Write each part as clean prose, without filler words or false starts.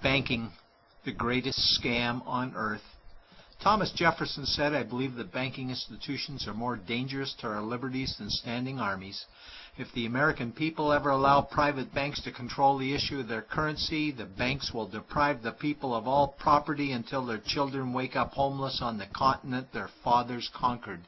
Banking, the greatest scam on earth. Thomas Jefferson said, "I believe that banking institutions are more dangerous to our liberties than standing armies. If the American people ever allow private banks to control the issue of their currency, the banks will deprive the people of all property until their children wake up homeless on the continent their fathers conquered."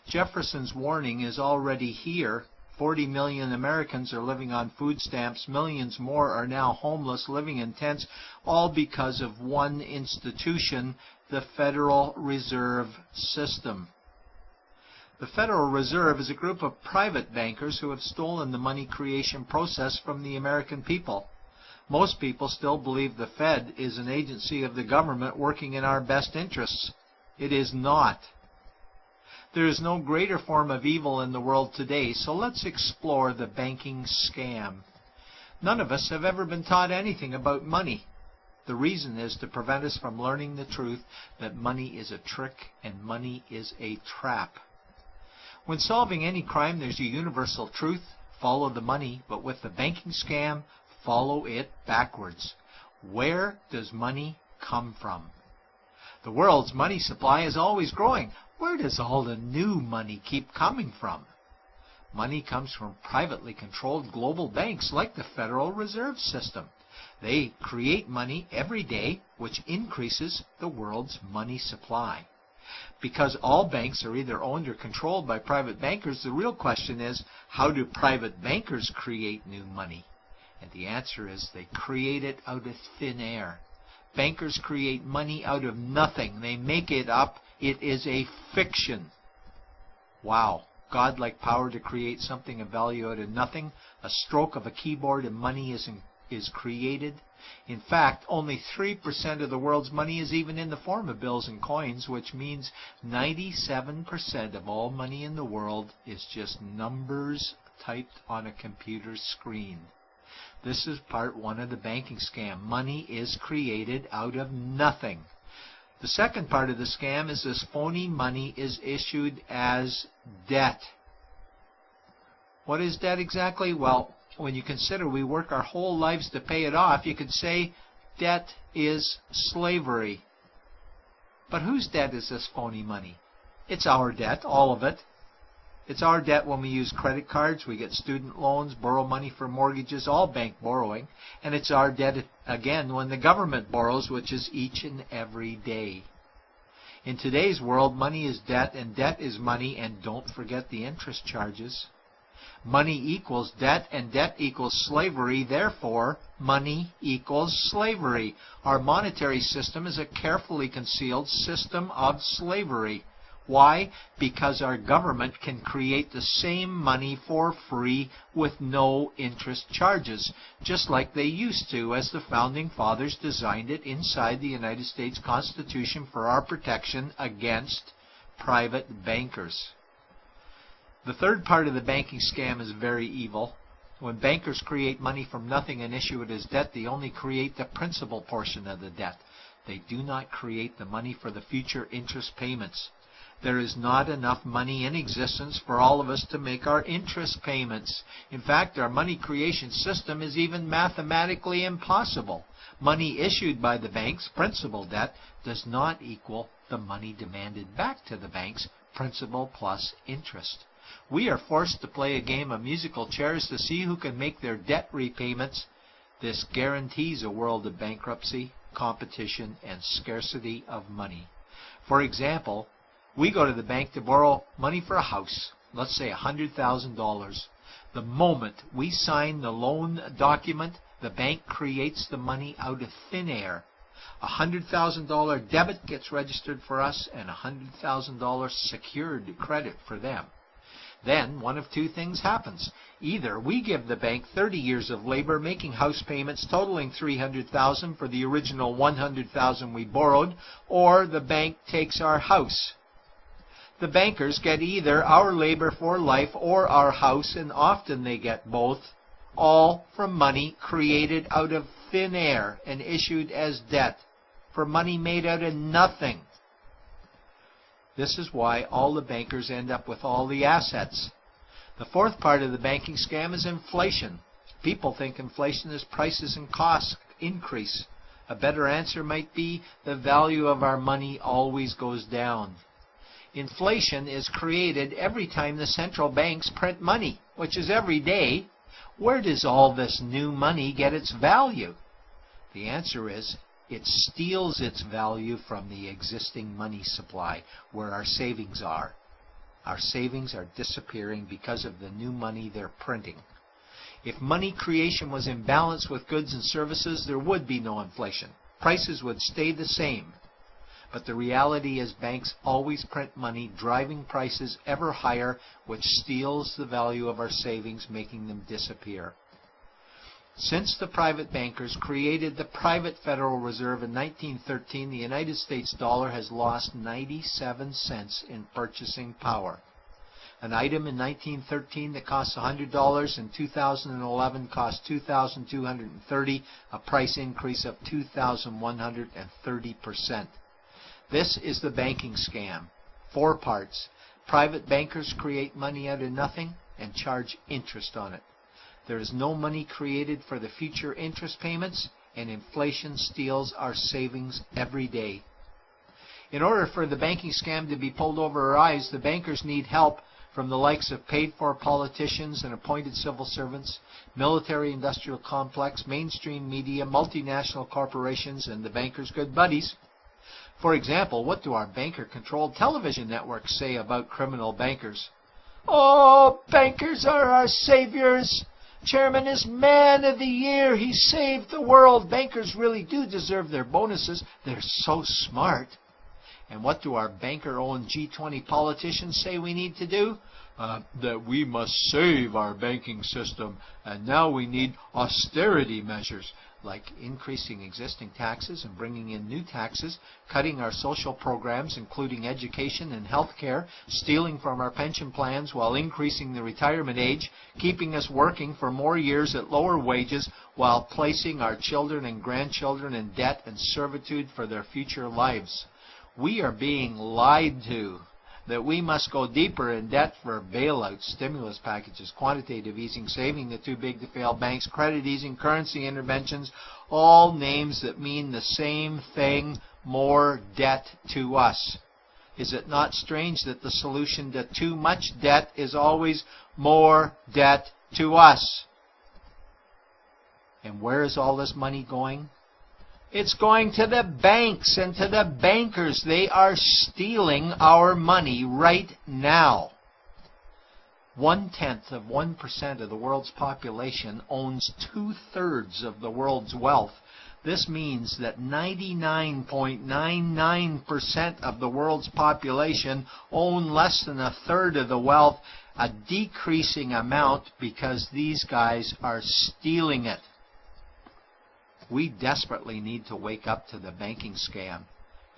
Jefferson's warning is already here. 40 million Americans are living on food stamps. Millions more are now homeless, living in tents, all because of one institution, the Federal Reserve System. The Federal Reserve is a group of private bankers who have stolen the money creation process from the American people. Most people still believe the Fed is an agency of the government working in our best interests. It is not. There is no greater form of evil in the world today, so let's explore the banking scam. None of us have ever been taught anything about money. The reason is to prevent us from learning the truth that money is a trick and money is a trap. When solving any crime, there's a universal truth: follow the money, but with the banking scam, follow it backwards. Where does money come from? The world's money supply is always growing. Where does all the new money keep coming from? Money comes from privately controlled global banks like the Federal Reserve System. They create money every day, which increases the world's money supply. Because all banks are either owned or controlled by private bankers, the real question is, how do private bankers create new money? And the answer is they create it out of thin air. Bankers create money out of nothing. They make it up. It is a fiction. Wow. Godlike power to create something of value out of nothing. A stroke of a keyboard and money is created. In fact, only 3% of the world's money is even in the form of bills and coins, which means 97% of all money in the world is just numbers typed on a computer screen. This is part one of the banking scam. Money is created out of nothing. The second part of the scam is this phony money is issued as debt. What is debt exactly? Well, when you consider we work our whole lives to pay it off, you could say debt is slavery. But whose debt is this phony money? It's our debt, all of it. It's our debt when we use credit cards, we get student loans, borrow money for mortgages, all bank borrowing. And it's our debt, again, when the government borrows, which is each and every day. In today's world, money is debt, and debt is money, and don't forget the interest charges. Money equals debt, and debt equals slavery. Therefore, money equals slavery. Our monetary system is a carefully concealed system of slavery. Why? Because our government can create the same money for free with no interest charges, just like they used to, as the Founding Fathers designed it inside the United States Constitution for our protection against private bankers. The third part of the banking scam is very evil. When bankers create money from nothing and issue it as debt, they only create the principal portion of the debt. They do not create the money for the future interest payments. There is not enough money in existence for all of us to make our interest payments. In fact, our money creation system is even mathematically impossible. Money issued by the banks, principal debt, does not equal the money demanded back to the banks, principal plus interest. We are forced to play a game of musical chairs to see who can make their debt repayments. This guarantees a world of bankruptcy, competition, and scarcity of money. For example, we go to the bank to borrow money for a house, let's say $100,000. The moment we sign the loan document, the bank creates the money out of thin air. A $100,000 debit gets registered for us and a $100,000 secured credit for them. Then one of two things happens. Either we give the bank 30 years of labor making house payments totaling $300,000 for the original $100,000 we borrowed, or the bank takes our house. The bankers get either our labor for life or our house, and often they get both, all from money created out of thin air and issued as debt, for money made out of nothing. This is why all the bankers end up with all the assets. The fourth part of the banking scam is inflation. People think inflation is prices and costs increase. A better answer might be the value of our money always goes down. Inflation is created every time the central banks print money, which is every day. Where does all this new money get its value? The answer is it steals its value from the existing money supply, where our savings are. Our savings are disappearing because of the new money they're printing. If money creation was in balance with goods and services, there would be no inflation. Prices would stay the same. But the reality is banks always print money, driving prices ever higher, which steals the value of our savings, making them disappear. Since the private bankers created the private Federal Reserve in 1913, the United States dollar has lost 97 cents in purchasing power. An item in 1913 that cost $100 in 2011 cost $2,230, a price increase of 2,130%. This is the banking scam. 4 parts. Private bankers create money out of nothing and charge interest on it. There is no money created for the future interest payments, and inflation steals our savings every day. In order for the banking scam to be pulled over our eyes, the bankers need help from the likes of paid-for politicians and appointed civil servants, military-industrial complex, mainstream media, multinational corporations, and the bankers' good buddies. For example, what do our banker-controlled television networks say about criminal bankers? "Oh, bankers are our saviors. Chairman is Man of the Year. He saved the world. Bankers really do deserve their bonuses. They're so smart." And what do our banker-owned G20 politicians say we need to do? That we must save our banking system, and now we need austerity measures, like increasing existing taxes and bringing in new taxes, cutting our social programs, including education and health care, stealing from our pension plans while increasing the retirement age, keeping us working for more years at lower wages while placing our children and grandchildren in debt and servitude for their future lives. We are being lied to that we must go deeper in debt for bailouts, stimulus packages, quantitative easing, saving the too-big-to-fail banks, credit easing, currency interventions, all names that mean the same thing: more debt to us. Is it not strange that the solution to too much debt is always more debt to us? And where is all this money going? It's going to the banks and to the bankers. They are stealing our money right now. 0.1% of the world's population owns 2/3 of the world's wealth. This means that 99.99% of the world's population own less than 1/3 of the wealth, a decreasing amount because these guys are stealing it. We desperately need to wake up to the banking scam.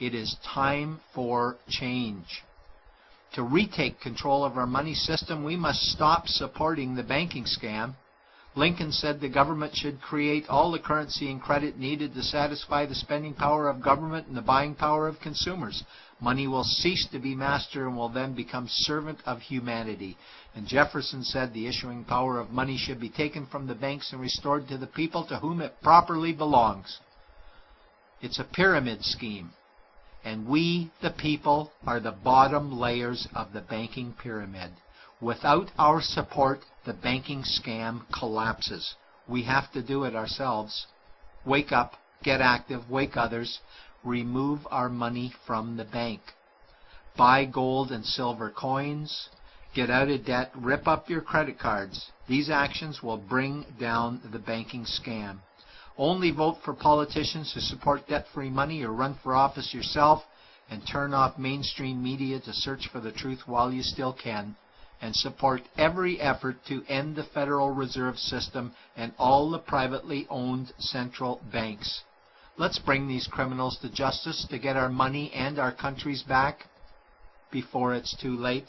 It is time for change. To retake control of our money system, we must stop supporting the banking scam. Lincoln said the government should create all the currency and credit needed to satisfy the spending power of government and the buying power of consumers. Money will cease to be master and will then become servant of humanity. And Jefferson said the issuing power of money should be taken from the banks and restored to the people to whom it properly belongs. It's a pyramid scheme. And we, the people, are the bottom layers of the banking pyramid. Without our support, the banking scam collapses. We have to do it ourselves. Wake up, get active, wake others. Remove our money from the bank. Buy gold and silver coins. Get out of debt. Rip up your credit cards. These actions will bring down the banking scam. Only vote for politicians who support debt-free money, or run for office yourself, and turn off mainstream media to search for the truth while you still can. And support every effort to end the Federal Reserve System and all the privately owned central banks. Let's bring these criminals to justice to get our money and our countries back before it's too late.